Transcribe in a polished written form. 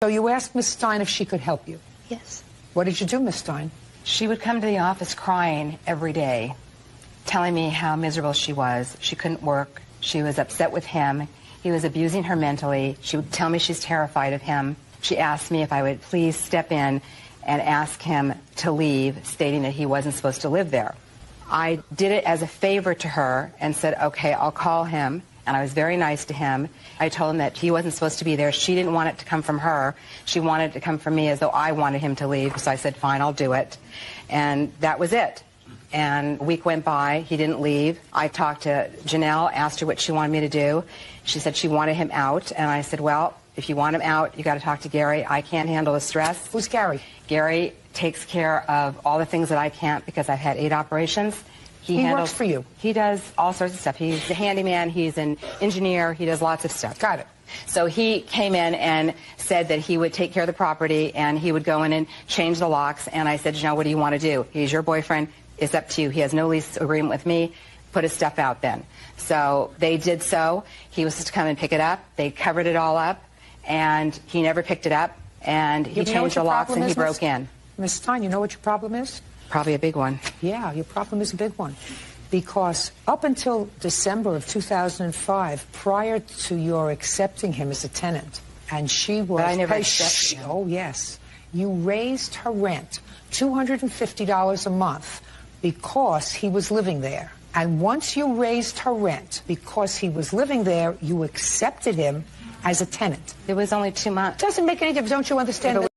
So you asked Miss Stein if she could help you? Yes. What did you do, Miss Stein? She would come to the office crying every day, telling me how miserable she was. She couldn't work. She was upset with him. He was abusing her mentally. She would tell me she's terrified of him. She asked me if I would please step in and ask him to leave, stating that he wasn't supposed to live there. I did it as a favor to her and said, okay, I'll call him. And I was very nice to him. I told him that he wasn't supposed to be there. She didn't want it to come from her. She wanted it to come from me, as though I wanted him to leave. So I said, fine, I'll do it. And that was it. And a week went by. He didn't leave. I talked to Janelle, asked her what she wanted me to do. She said she wanted him out. And I said, well, if you want him out, you got to talk to Gary. I can't handle the stress. Who's Gary? Gary takes care of all the things that I can't because I've had 8 operations. He works for you. He does all sorts of stuff. He's a handyman. He's an engineer. He does lots of stuff. Got it. So he came in and said that he would take care of the property and he would go in and change the locks. And I said, Janelle, what do you want to do? He's your boyfriend. It's up to you. He has no lease agreement with me. Put his stuff out then. So they did so. He was supposed to come and pick it up. They covered it all up. And he never picked it up. And he changed the locks and he broke in. Miss Stein, you know what your problem is? Probably a big one. Yeah, your problem is a big one. Because up until December of 2005, prior to your accepting him as a tenant, and she was... But I never accepted him. Oh, yes. You raised her rent $250 a month because he was living there. And once you raised her rent because he was living there, you accepted him as a tenant. It was only 2 months. Doesn't make any difference. Don't you understand that?